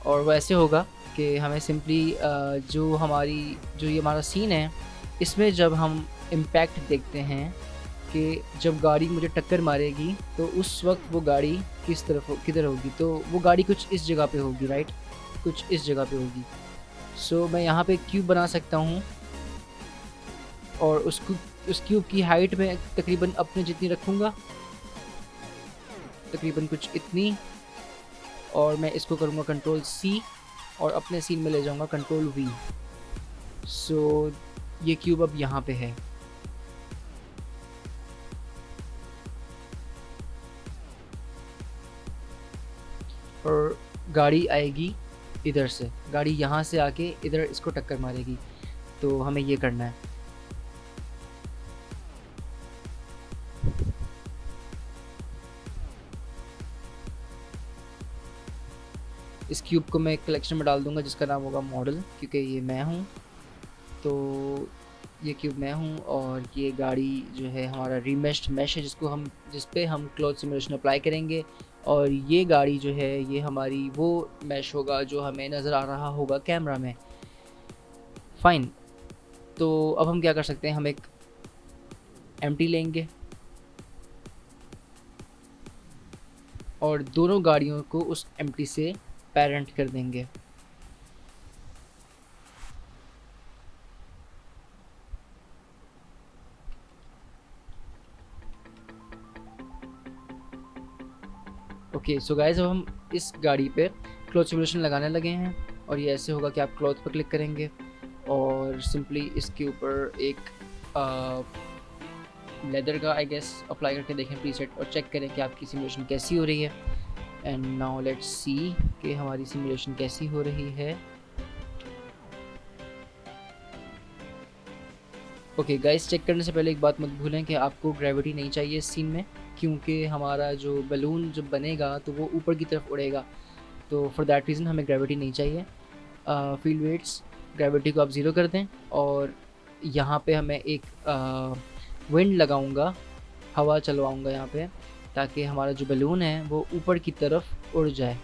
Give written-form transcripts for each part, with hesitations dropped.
और वो ऐसे होगा कि हमें सिंपली जो ये हमारा सीन है, इसमें जब हम इम्पैक्ट देखते हैं कि जब गाड़ी मुझे टक्कर मारेगी तो उस वक्त वो गाड़ी किधर होगी, तो वो गाड़ी कुछ इस जगह पे होगी, राइट, कुछ इस जगह पे होगी। सो मैं यहाँ पे क्यूब बना सकता हूँ और उस क्यूब की हाइट में तकरीबन अपने जितनी रखूँगा, तकरीबन कुछ इतनी। और मैं इसको करूँगा कंट्रोल सी और अपने सीन में ले जाऊँगा कंट्रोल वी। सो ये क्यूब अब यहाँ पे है। और गाड़ी आएगी इधर से, गाड़ी यहाँ से आके इधर इसको टक्कर मारेगी। तो हमें ये करना है। इस क्यूब को मैं एक कलेक्शन में डाल दूंगा जिसका नाम होगा मॉडल, क्योंकि ये मैं हूँ। तो ये क्यूब मैं हूँ और ये गाड़ी जो है हमारा रीमेश्ड मैश है जिस पे हम क्लॉथ सिमुलेशन अप्लाई करेंगे। और ये गाड़ी जो है ये हमारी वो मैश होगा जो हमें नज़र आ रहा होगा कैमरा में। फ़ाइन। तो अब हम क्या कर सकते हैं, हम एक एम्प्टी लेंगे और दोनों गाड़ियों को उस एम्प्टी से पेरेंट कर देंगे। ओके सो गाइस, अब हम इस गाड़ी पे क्लॉथ सिमुलेशन लगाने लगे हैं। और ये ऐसे होगा कि आप क्लॉथ पर क्लिक करेंगे और सिंपली इसके ऊपर एक लेदर का आई गेस अप्लाई करके देखें प्रीसेट और चेक करें कि आपकी सिमुलेशन कैसी हो रही है। एंड नाउ लेट्स सी कि हमारी सिमुलेशन कैसी हो रही है। ओके गाइस, चेक करने से पहले एक बात मत भूलें कि आपको ग्रेविटी नहीं चाहिए इस सीन में, क्योंकि हमारा जो बलून जब बनेगा तो वो ऊपर की तरफ उड़ेगा। तो फॉर दैट रीज़न हमें ग्रेविटी नहीं चाहिए। फील्ड वेट्स, ग्रेविटी को आप ज़ीरो कर दें और यहाँ पे हमें एक विंड लगाऊंगा, हवा चलवाऊंगा यहाँ पे, ताकि हमारा जो बलून है वो ऊपर की तरफ उड़ जाए।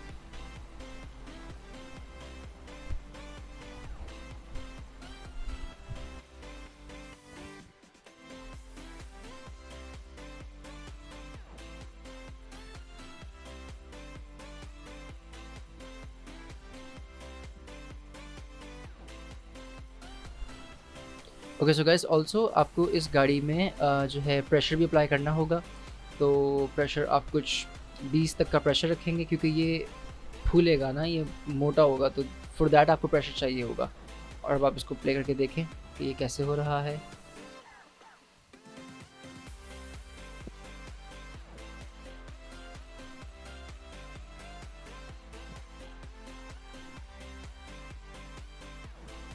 ओके सो गाइस, ऑल्सो आपको इस गाड़ी में जो है प्रेशर भी अप्लाई करना होगा। तो प्रेशर आप कुछ 20 तक का प्रेशर रखेंगे, क्योंकि ये फूलेगा ना, ये मोटा होगा, तो फॉर दैट आपको प्रेशर चाहिए होगा। और अब आप इसको प्ले करके देखें कि ये कैसे हो रहा है।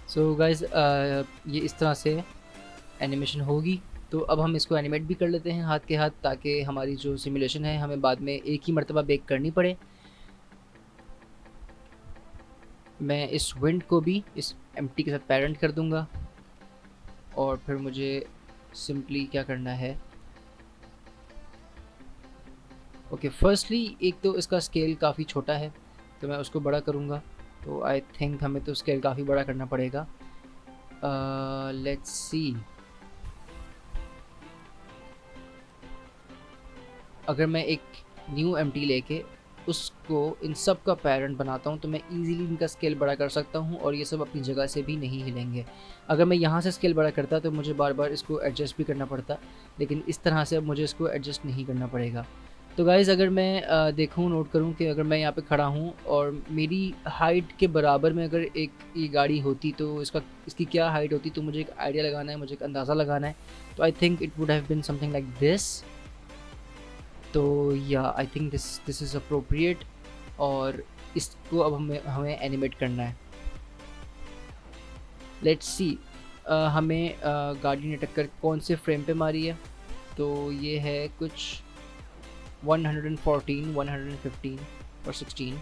सो गाइस, ये इस तरह से एनिमेशन होगी। तो अब हम इसको एनिमेट भी कर लेते हैं हाथ के हाथ, ताकि हमारी जो सिमुलेशन है हमें बाद में एक ही मरतबा बेक करनी पड़े। मैं इस विंड को भी इस एम्प्टी के साथ पेरेंट कर दूंगा और फिर मुझे सिंपली क्या करना है। ओके, फर्स्टली एक तो इसका स्केल काफ़ी छोटा है तो मैं उसको बड़ा करूँगा। तो आई थिंक हमें तो स्केल काफ़ी बड़ा करना पड़ेगा। लेट्स सी, अगर मैं एक न्यू एम्प्टी लेके उसको इन सब का पेरेंट बनाता हूँ तो मैं इजीली इनका स्केल बड़ा कर सकता हूँ और ये सब अपनी जगह से भी नहीं हिलेंगे। अगर मैं यहाँ से स्केल बड़ा करता तो मुझे बार बार इसको एडजस्ट भी करना पड़ता, लेकिन इस तरह से अब मुझे इसको एडजस्ट नहीं करना पड़ेगा। तो गाइज़, अगर मैं देखूँ, नोट करूँ कि अगर मैं यहाँ पे खड़ा हूँ और मेरी हाइट के बराबर में अगर एक ये गाड़ी होती तो इसकी क्या हाइट होती, तो मुझे एक आइडिया लगाना है, मुझे एक अंदाज़ा लगाना है। तो I think it would have been something like this. तो या I think this is appropriate. और इसको अब हमें हमें एनिमेट करना है। लेट्स सी, हमें गाड़ी ने टक्कर कौन से फ्रेम पे मारी है। तो ये है कुछ 114, 115 और 16।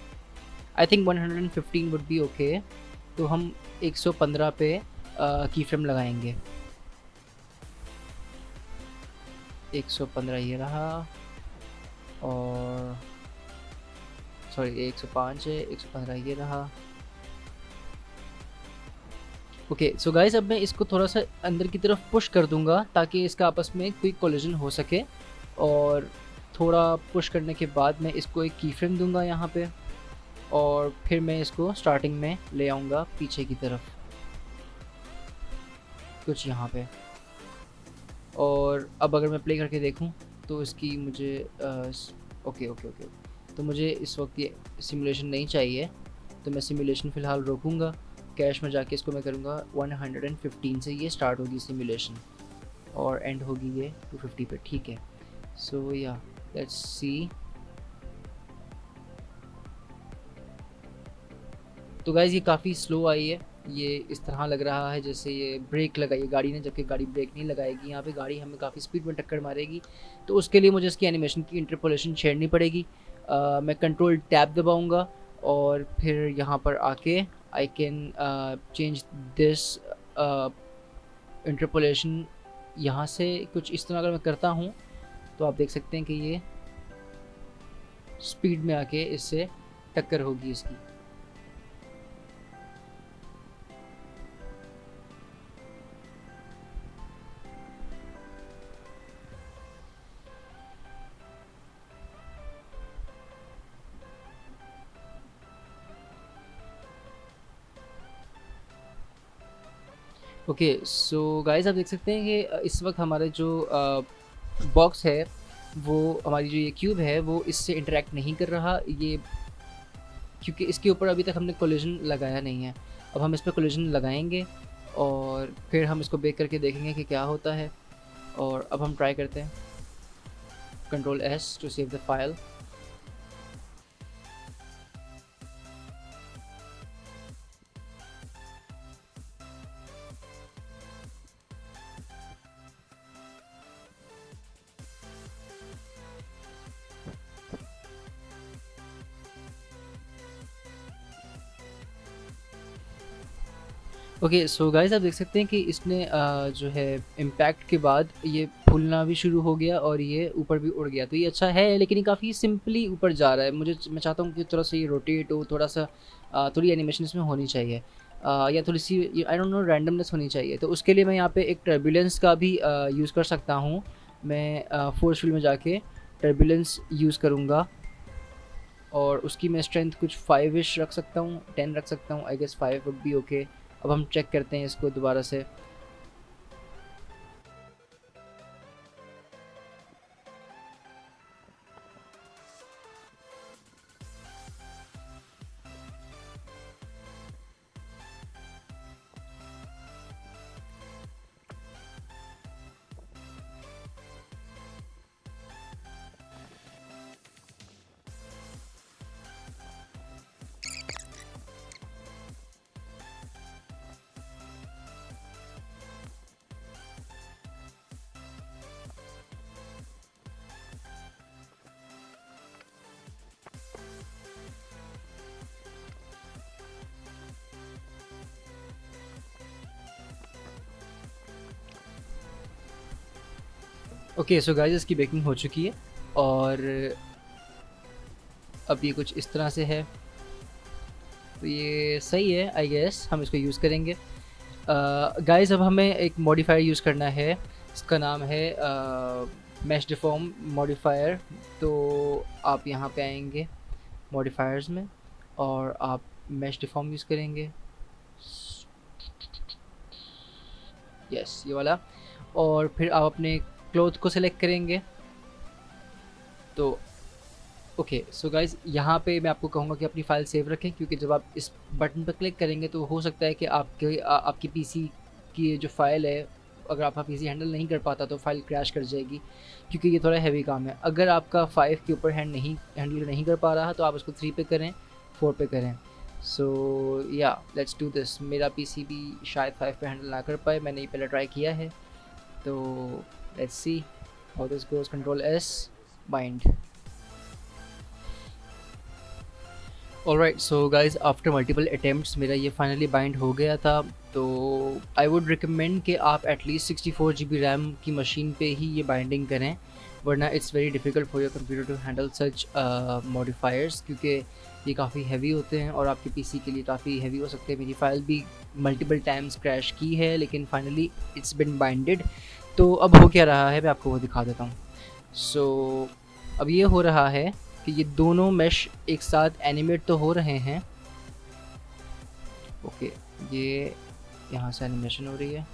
I think 115 would be okay. तो हम 115 पे की फ्रेम लगाएंगे। 115 ये रहा और सॉरी ये 105 है, 115 ये रहा। ओके सो गाइस, अब मैं इसको थोड़ा सा अंदर की तरफ पुश कर दूंगा ताकि इसका आपस में क्विक कोलिजन हो सके। और थोड़ा पुश करने के बाद मैं इसको एक की फ्रेम दूंगा यहाँ पे, और फिर मैं इसको स्टार्टिंग में ले आऊँगा पीछे की तरफ कुछ यहाँ पे। और अब अगर मैं प्ले करके देखूँ तो इसकी मुझे ओके ओके ओके, तो मुझे इस वक्त ये सिमुलेशन नहीं चाहिए, तो मैं सिमुलेशन फ़िलहाल रोकूँगा। कैश में जाके इसको मैं करूँगा 115 से ये स्टार्ट होगी सिमुलेशन और एंड होगी ये 250 पे, ठीक है। सो या लेट्स सी। तो गाइज़ ये काफ़ी स्लो आई है, ये इस तरह लग रहा है जैसे ये ब्रेक लगाई है गाड़ी ने, जबकि गाड़ी ब्रेक नहीं लगाएगी। यहाँ पे गाड़ी हमें काफ़ी स्पीड में टक्कर मारेगी, तो उसके लिए मुझे इसकी एनिमेशन की इंटरपोलेशन छेड़नी पड़ेगी। मैं कंट्रोल टैब दबाऊँगा और फिर यहाँ पर आके I can change this interpolation. यहाँ से कुछ इस तरह अगर मैं करता हूँ तो आप देख सकते हैं कि ये स्पीड में आके इससे टक्कर होगी इसकी। ओके सो गाइस, आप देख सकते हैं कि इस वक्त हमारा जो बॉक्स है, वो हमारी जो ये क्यूब है वो इससे इंटरेक्ट नहीं कर रहा, ये क्योंकि इसके ऊपर अभी तक हमने कोलिजन लगाया नहीं है। अब हम इस पर कोलिजन लगाएंगे और फिर हम इसको बेक करके देखेंगे कि क्या होता है। और अब हम ट्राई करते हैं control S to save the file. Okay so guys, आप देख सकते हैं कि इसने जो है इम्पैक्ट के बाद ये फूलना भी शुरू हो गया और ये ऊपर भी उड़ गया। तो ये अच्छा है, लेकिन ये काफ़ी सिंपली ऊपर जा रहा है। मैं चाहता हूँ कि थोड़ा सा ये रोटेट हो, थोड़ा सा थोड़ी एनिमेशन इसमें होनी चाहिए, या थोड़ी सी आई डोंट नो रैंडमनेस होनी चाहिए। तो उसके लिए मैं यहाँ पे एक टर्बुलेंस का भी यूज़ कर सकता हूँ। मैं फोर्स फील्ड में जाके टर्बुलेंस यूज़ करूँगा और उसकी मैं स्ट्रेंथ कुछ 5-ish रख सकता हूँ, 10 रख सकता हूँ, I guess 5 would be okay. अब हम चेक करते हैं इसको दोबारा से। ओके सो गाइस, इसकी बेकिंग हो चुकी है और अब ये कुछ इस तरह से है। तो ये सही है, आई गेस हम इसको यूज़ करेंगे। गाइस अब हमें एक मॉडिफायर यूज़ करना है, इसका नाम है मैश डिफॉर्म मॉडिफायर। तो आप यहाँ पे आएंगे मॉडिफायर्स में और आप मैश डिफॉर्म यूज़ करेंगे, यस ये वाला। और फिर आप अपने क्लोथ को सिलेक्ट करेंगे। तो ओके सो गाइज़, यहाँ पे मैं आपको कहूँगा कि अपनी फ़ाइल सेव रखें, क्योंकि जब आप इस बटन पर क्लिक करेंगे तो हो सकता है कि आपकी पीसी की जो फ़ाइल है, अगर आपका पीसी हैंडल नहीं कर पाता तो फ़ाइल क्रैश कर जाएगी, क्योंकि ये थोड़ा हैवी काम है। अगर आपका 5 के ऊपर हैंडल नहीं कर पा रहा तो आप उसको 3 पे करें, 4 पे करें। सो या लेट्स डू दिस। मेरा पीसी भी शायद 5 पे हैंडल ना कर पाए, मैंने ये पहले ट्राई किया है। तो let's see how this goes. Control S, bind. Alright so guys, after multiple attempts मेरा ये फाइनली बाइंड हो गया था। तो आई वुड रिकमेंड कि आप एटलीस्ट 64 GB रैम की मशीन पे ही ये बाइंडिंग करें, वरना it's very difficult for your computer to handle such modifiers, क्योंकि ये काफ़ी हैवी होते हैं और आपके पीसी के लिए काफ़ी हैवी हो सकते हैं। मेरी फ़ाइल भी मल्टीपल टाइम्स क्रैश की है, लेकिन फाइनली इट्स बिन बाइंडेड। तो अब हो क्या रहा है मैं आपको वो दिखा देता हूँ। सो अब ये हो रहा है कि ये दोनों मैश एक साथ एनिमेट तो हो रहे हैं। ओके, ये यहाँ से एनिमेशन हो रही है।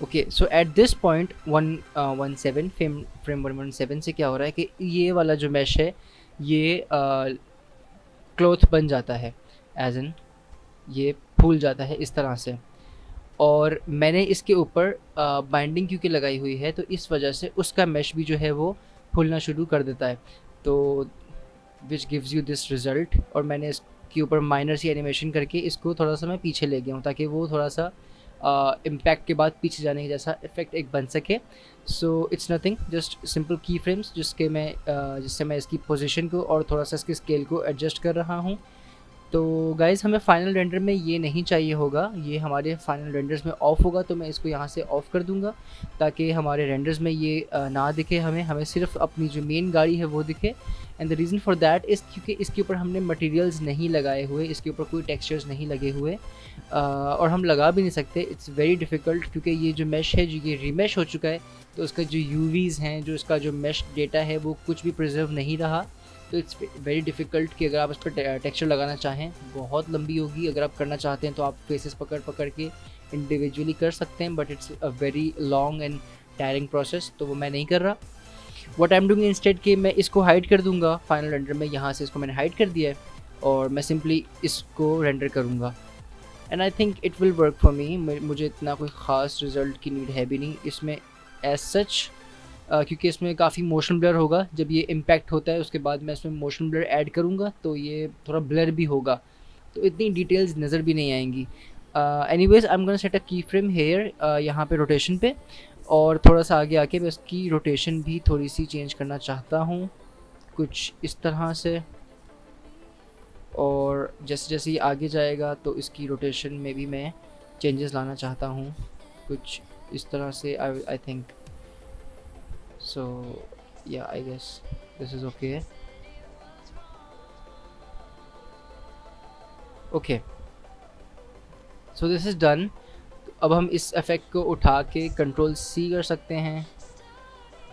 Okay, so at this point 117 frame 117 से क्या हो रहा है कि ये वाला जो मैश है ये क्लॉथ बन जाता है, एज इन ये फूल जाता है इस तरह से। और मैंने इसके ऊपर बाइंडिंग क्योंकि लगाई हुई है, तो इस वजह से उसका मैश भी जो है वो फूलना शुरू कर देता है। तो which gives you this result. और मैंने इसके ऊपर माइनर सी एनिमेशन करके इसको थोड़ा सा मैं पीछे ले गया हूँ, ताकि वो थोड़ा सा इम्पैक्ट के बाद पीछे जाने के जैसा इफेक्ट एक बन सके। So it's nothing, just simple की फ्रेम्स जिससे मैं इसकी पोजीशन को और थोड़ा सा इसके स्केल को एडजस्ट कर रहा हूँ। तो गाइज़ हमें फाइनल रेंडर में ये नहीं चाहिए होगा, ये हमारे फाइनल रेंडर्स में ऑफ़ होगा, तो मैं इसको यहाँ से ऑफ़ कर दूँगा ताकि हमारे रेंडर्स में ये ना दिखे हमें सिर्फ अपनी जो मेन गाड़ी है वो दिखे। And the reason for that is क्योंकि इसके ऊपर हमने मटेरियल्स नहीं लगाए हुए, इसके ऊपर कोई टेक्सचर्स नहीं लगे हुए, और हम लगा भी नहीं सकते। इट्स वेरी डिफ़िकल्ट क्योंकि ये जो मैश है जो ये रीमैश हो चुका है, तो उसका जो यूवीज़ हैं, जो इसका जो मैश डेटा है वो कुछ भी प्रिजर्व नहीं रहा। तो इट्स वेरी डिफ़िकल्ट कि अगर आप इस पर टेक्सचर लगाना चाहें, बहुत लंबी होगी। अगर आप करना चाहते हैं तो आप फेसेस पकड़ पकड़ के इंडिविजुअली कर सकते हैं, but it's a very long and tiring process, तो वो मैं नहीं कर रहा। What I am doing instead कि मैं इसको हाइड कर दूंगा फाइनल रेंडर में। यहाँ से इसको मैंने हाइड कर दिया है और मैं सिंपली इसको रेंडर करूँगा, and I think it will work for me. मुझे इतना कोई ख़ास रिज़ल्ट की नीड है भी नहीं इसमें एज सच, क्योंकि इसमें काफ़ी मोशन ब्लर होगा। जब ये इम्पैक्ट होता है उसके बाद मैं इसमें मोशन ब्लर ऐड करूँगा तो ये थोड़ा ब्लर भी होगा, तो इतनी डिटेल्स नज़र भी नहीं आएंगी। Anyways I am gonna set अ की फ्रेम हेयर यहाँ पे रोटेशन पे, और थोड़ा सा आगे आके मैं इसकी रोटेशन भी थोड़ी सी चेंज करना चाहता हूँ, कुछ इस तरह से। और जैसे जैसे ये आगे जाएगा तो इसकी रोटेशन में भी मैं चेंजेस लाना चाहता हूँ, कुछ इस तरह से। I think so yeah, I guess this is okay. Okay, so this is done. अब हम इस इफ़ेक्ट को उठा के कंट्रोल सी कर सकते हैं,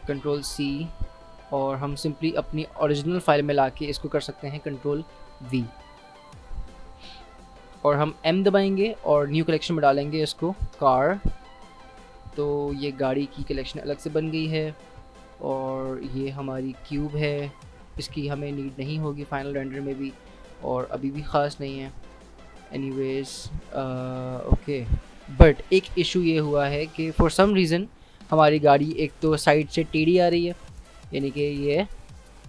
कंट्रोल सी, और हम सिंपली अपनी ओरिजिनल फाइल में लाके इसको कर सकते हैं कंट्रोल वी, और हम एम दबाएंगे और न्यू कलेक्शन में डालेंगे इसको कार। तो ये गाड़ी की कलेक्शन अलग से बन गई है, और ये हमारी क्यूब है, इसकी हमें नीड नहीं होगी फाइनल रेंडर में भी, और अभी भी ख़ास नहीं है। एनीवेज ओके, बट एक इशू ये हुआ है कि फॉर सम रीज़न हमारी गाड़ी एक तो साइड से टेढ़ी आ रही है, यानी कि ये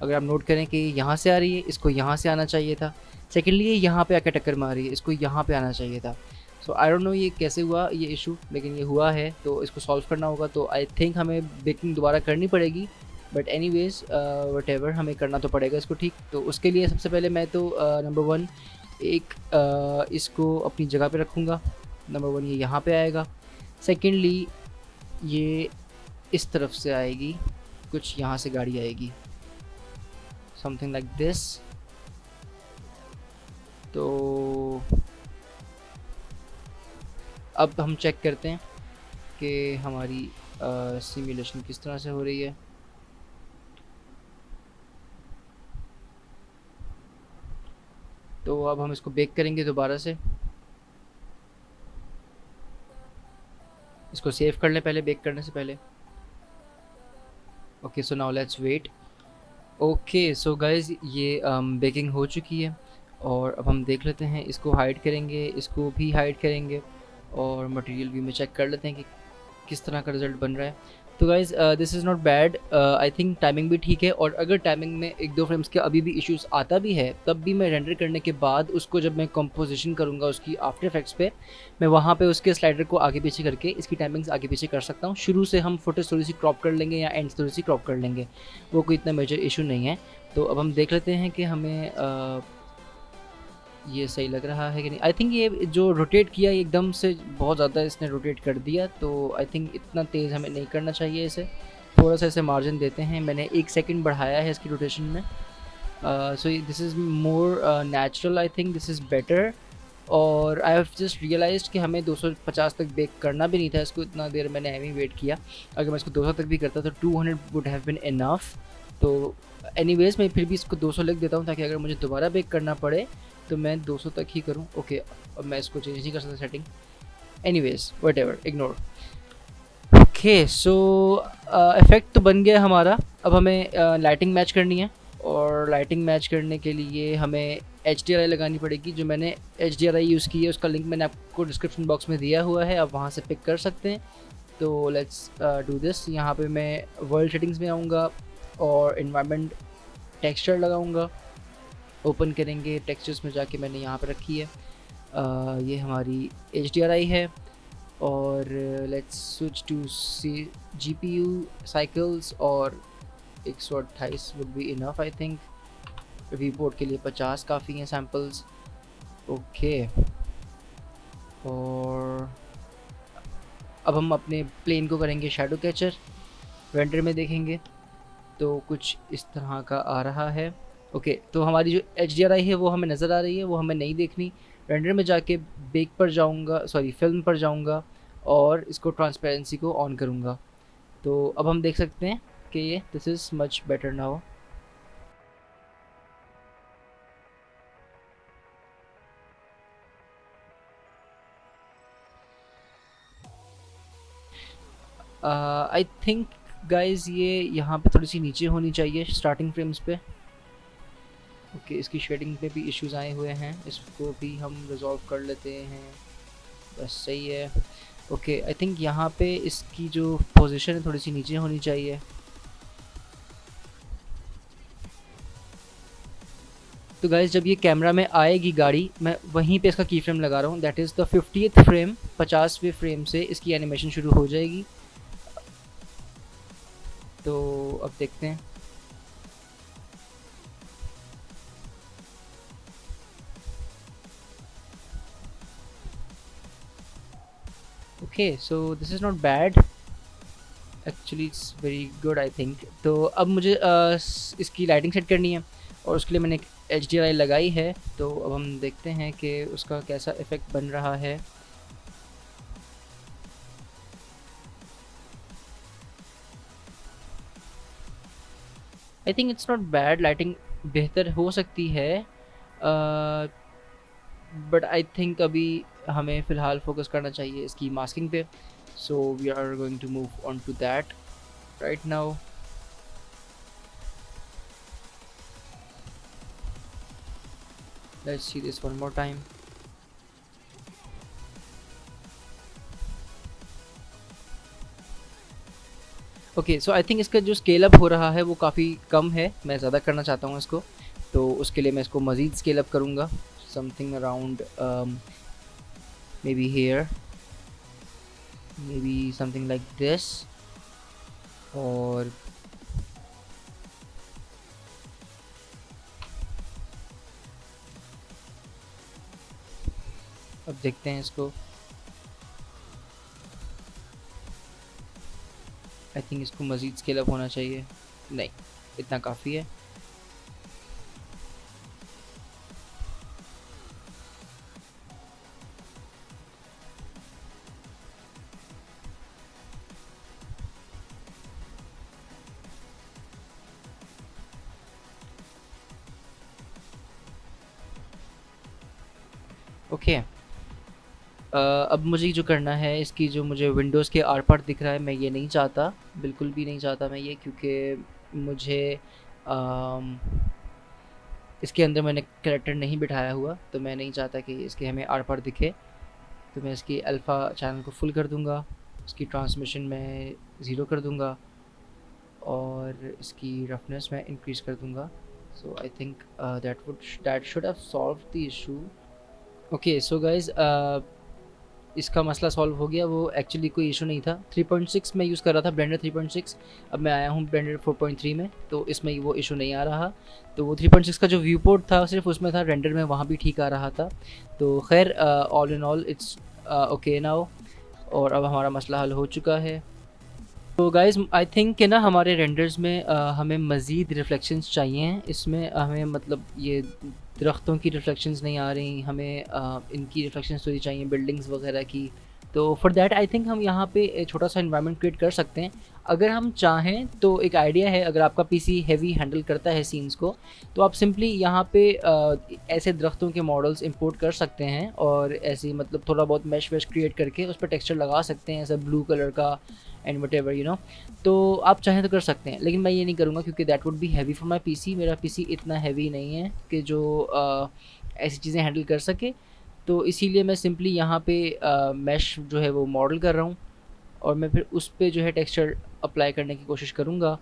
अगर आप नोट करें कि यहाँ से आ रही है, इसको यहाँ से आना चाहिए था। सेकेंडली ये यहाँ पे आकर टक्कर मार रही है, इसको यहाँ पे आना चाहिए था। सो आई डोंट नो ये कैसे हुआ ये इशू, लेकिन ये हुआ है, तो इसको सॉल्व करना होगा। तो आई थिंक हमें बेकिंग दोबारा करनी पड़ेगी, बट एनीवेज व्हाटएवर, हमें करना तो पड़ेगा इसको ठीक। तो उसके लिए सबसे पहले मैं तो नंबर 1 एक इसको अपनी जगह पे रखूँगा। नंबर 1 ये यहाँ पे आएगा। सेकेंडली ये इस तरफ से आएगी, कुछ यहाँ से गाड़ी आएगी, समथिंग लाइक दिस। तो अब हम चेक करते हैं कि हमारी सिमुलेशन किस तरह से हो रही है। तो अब हम इसको बेक करेंगे दोबारा से, इसको सेव कर लें पहले बेक करने से पहले। Okay, so now let's wait. Okay so guys ये बेकिंग हो चुकी है, और अब हम देख लेते हैं, इसको हाइड करेंगे, इसको भी हाइड करेंगे, और मटेरियल व्यू में चेक कर लेते हैं कि किस तरह का रिज़ल्ट बन रहा है। तो guys this is not bad. I think timing भी ठीक है, और अगर टाइमिंग में 1-2 फ्रेम्स के अभी भी इश्यूज़ आता भी है, तब भी मैं रेंडर करने के बाद उसको जब मैं कंपोजिशन करूँगा उसकी आफ्टर इफेक्ट्स पे, मैं वहाँ पे उसके स्लाइडर को आगे पीछे करके इसकी टाइमिंग्स आगे पीछे कर सकता हूँ। शुरू से हम फुटेज थोड़ी सी क्रॉप कर लेंगे या एंड्स थोड़ी सी क्रॉप कर लेंगे, वो कोई इतना मेजर इशू नहीं है। तो अब हम देख लेते हैं कि हमें ये सही लग रहा है कि नहीं। आई थिंक ये जो रोटेट किया एकदम से बहुत ज़्यादा इसने रोटेट कर दिया, तो आई थिंक इतना तेज़ हमें नहीं करना चाहिए इसे। थोड़ा सा इसे मार्जिन देते हैं, मैंने 1 सेकंड बढ़ाया है इसकी रोटेशन में। So this is more natural, I think this is better. और आई हैव जस्ट रियलाइज्ड कि हमें 250 तक बेक करना भी नहीं था इसको, इतना देर मैंने एमी वेट किया। अगर मैं इसको 200 तक भी करता तो 200 वुड हैव बीन इनफ। तो एनीवेज मैं फिर भी इसको 200 लिख देता हूँ, ताकि अगर मुझे दोबारा बेक करना पड़े तो मैं 200 तक ही करूँ। ओके, अब मैं इसको चेंज नहीं कर सकता setting. Anyways whatever, ignore. Okay, so effect तो बन गया हमारा। अब हमें लाइटिंग मैच करनी है, और लाइटिंग मैच करने के लिए हमें HDRI लगानी पड़ेगी। जो मैंने HDRI यूज़ की है उसका लिंक मैंने आपको डिस्क्रिप्शन बॉक्स में दिया हुआ है, आप वहाँ से पिक कर सकते हैं। तो लेट्स डू दिस। यहाँ पे मैं वर्ल्ड सेटिंग्स में आऊँगा और इन्वायरमेंट टेक्सचर लगाऊँगा। ओपन करेंगे, टेक्सचर्स में जाके मैंने यहाँ पर रखी है, ये हमारी HDRI है। और let's switch to C GPU cycles, और 128 would be enough I think. Viewport के लिए 50 काफ़ी हैं सैम्पल्स। ओके, और अब हम अपने प्लेन को करेंगे शैडो कैचर। रेंडर में देखेंगे तो कुछ इस तरह का आ रहा है। ओके, तो हमारी जो HDRI है वो हमें नज़र आ रही है, वो हमें नहीं देखनी। रेंडर में जाके बेक पर जाऊंगा, सॉरी फिल्म पर जाऊंगा, और इसको ट्रांसपेरेंसी को ऑन करूंगा। तो अब हम देख सकते हैं कि ये this is much better now. I think guys ये यहाँ पे थोड़ी सी नीचे होनी चाहिए स्टार्टिंग फ्रेम्स पे। ओके, इसकी शेडिंग पे भी इश्यूज आए हुए हैं, इसको भी हम रिजॉल्व कर लेते हैं, बस सही है। ओके, आई थिंक यहाँ पे इसकी जो पोजीशन है थोड़ी सी नीचे होनी चाहिए। तो गाइज जब ये कैमरा में आएगी गाड़ी, मैं वहीं पे इसका की फ्रेम लगा रहा हूँ, that is the 50th frame. 50वें फ्रेम से इसकी एनिमेशन शुरू हो जाएगी। तो अब देखते हैं। Okay, so this is not bad, actually it's very good I think. तो अब मुझे इसकी लाइटिंग सेट करनी है, और उसके लिए मैंने एक HDRI लगाई है। तो अब हम देखते हैं कि उसका कैसा इफ़ेक्ट बन रहा है। I think it's not bad, lighting बेहतर हो सकती है, बट आई थिंक अभी हमें फ़िलहाल फोकस करना चाहिए इसकी मास्किंग पे। So we are going to move on to that right now. Let's see this one more time. Okay, so I think इसका जो स्केल अप हो रहा है वो काफ़ी कम है, मैं ज़्यादा करना चाहता हूँ इसको। तो उसके लिए मैं इसको मज़ीद स्केल अप करूँगा, something around may be here, may be something like this. और अब देखते हैं इसको। आई थिंक इसको मज़ीद स्केल अप होना चाहिए, नहीं इतना काफ़ी है। ओके, अब मुझे जो करना है, इसकी जो मुझे विंडोज़ के आर पार दिख रहा है, मैं ये नहीं चाहता, बिल्कुल भी नहीं चाहता मैं ये, क्योंकि मुझे इसके अंदर मैंने कैरेक्टर नहीं बिठाया हुआ, तो मैं नहीं चाहता कि इसके हमें आर पार दिखे। तो मैं इसकी अल्फ़ा चैनल को फुल कर दूंगा, इसकी ट्रांसमिशन में 0 कर दूंगा, और इसकी रफनेस में इंक्रीज़ कर दूंगा। So I think that should have solve the issue. Okay, so guys इसका मसला सॉल्व हो गया, वो एक्चुअली कोई इशू नहीं था। 3.6 में यूज़ कर रहा था, ब्लेंडर 3.6। अब मैं आया हूँ ब्लेंडर 4.3 में, तो इसमें वो इशू नहीं आ रहा। तो वो 3.6 का जो व्यू पोर्ट था सिर्फ उसमें था, रेंडर में वहाँ भी ठीक आ रहा था। तो खैर all in all it's okay now, और अब हमारा मसला हल हो चुका है। तो गाइज़ आई थिंक कि ना हमारे रेंडर्स में हमें मज़ीद रिफ्लेक्शंस चाहिए हैं। इसमें हमें मतलब ये दरख्तों की रिफ्लेक्शंस नहीं आ रही, हमें इनकी रिफ्लेक्शंस थोड़ी चाहिए, बिल्डिंग्स वगैरह की। तो फॉर दैट आई थिंक हम यहाँ पे छोटा सा इन्वायरमेंट क्रिएट कर सकते हैं अगर हम चाहें। तो एक आइडिया है, अगर आपका पीसी हैवी हैंडल करता है सीन्स को, तो आप सिंपली यहाँ पे ऐसे दरख्तों के मॉडल्स इंपोर्ट कर सकते हैं और ऐसे मतलब थोड़ा बहुत मैश वैश क्रिएट करके उस पर टेक्सचर लगा सकते हैं, ऐसा ब्लू कलर का and what ever you know. तो आप चाहें तो कर सकते हैं, लेकिन मैं ये नहीं करूँगा क्योंकि that would be heavy for my PC. मेरा पीसी इतना हैवी नहीं है कि जो ऐसी चीज़ें हैंडल कर सके। तो इसीलिए मैं सिंपली यहाँ पे मैश जो है वो मॉडल कर रहा हूँ और मैं फिर उस पे जो है टेक्सचर अप्लाई करने की कोशिश करूँगा।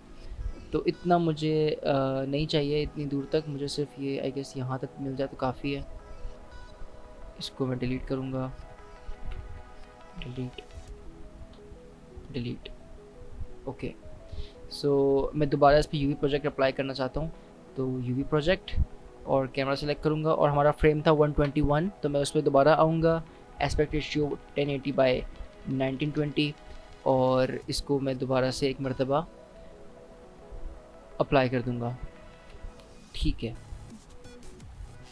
तो इतना मुझे नहीं चाहिए, इतनी दूर तक मुझे सिर्फ ये आई गेस यहाँ तक मिल जाए तो काफ़ी है। इसको मैं डिलीट करूँगा, डिलीट, डिलीट। ओके, सो मैं दोबारा इस पे यूवी प्रोजेक्ट अप्लाई करना चाहता हूँ। तो यूवी प्रोजेक्ट और कैमरा सेलेक्ट करूँगा और हमारा फ्रेम था 121, तो मैं उस पर दोबारा आऊँगा। एस्पेक्ट रेशियो 1080 बाय 1920 और इसको मैं दोबारा से एक मरतबा अप्लाई कर दूँगा। ठीक है,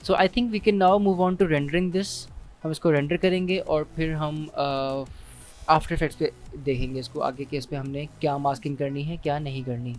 so I think we can now move on to rendering this. हम इसको रेंडर करेंगे और फिर हम आफ्टर इफेक्ट्स पे देखेंगे इसको आगे कि इस पे हमने क्या मास्किंग करनी है, क्या नहीं करनी।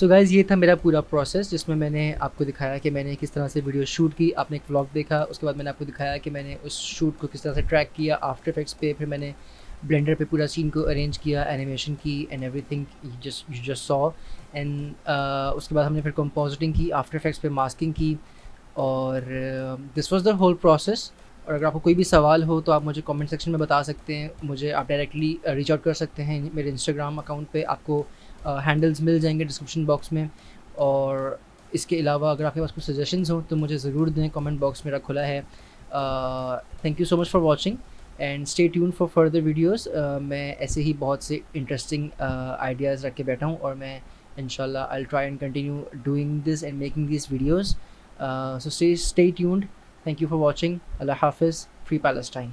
सो गाइज़ ये था मेरा पूरा प्रोसेस जिसमें मैंने आपको दिखाया कि मैंने किस तरह से वीडियो शूट की। आपने एक व्लॉग देखा, उसके बाद मैंने आपको दिखाया कि मैंने उस शूट को किस तरह से ट्रैक किया आफ्टर इफेक्ट्स पे, फिर मैंने ब्लेंडर पे पूरा सीन को अरेंज किया, एनिमेशन की and everything you just saw. And उसके बाद हमने फिर कंपोजिटिंग की, आफ्टर इफेक्ट्स पे मास्किंग की, और this was the whole process. और अगर आपको कोई भी सवाल हो तो आप मुझे कमेंट सेक्शन में बता सकते हैं, मुझे आप डायरेक्टली रीच आउट कर सकते हैं मेरे इंस्टाग्राम अकाउंट पे। आपको हैंडल्स मिल जाएंगे डिस्क्रिप्शन बॉक्स में। और इसके अलावा अगर आपके पास कुछ सजेशंस हो तो मुझे ज़रूर दें, कमेंट बॉक्स मेरा खुला है। Thank you so much for watching and stay tune for further videos. मैं ऐसे ही बहुत से इंटरेस्टिंग आइडियाज़ रख के बैठा हूँ, और मैं इंशाल्लाह I will try and continue doing this and making this videos. So stay tuned. Thank you for watching. Allah Hafiz. Free Palestine.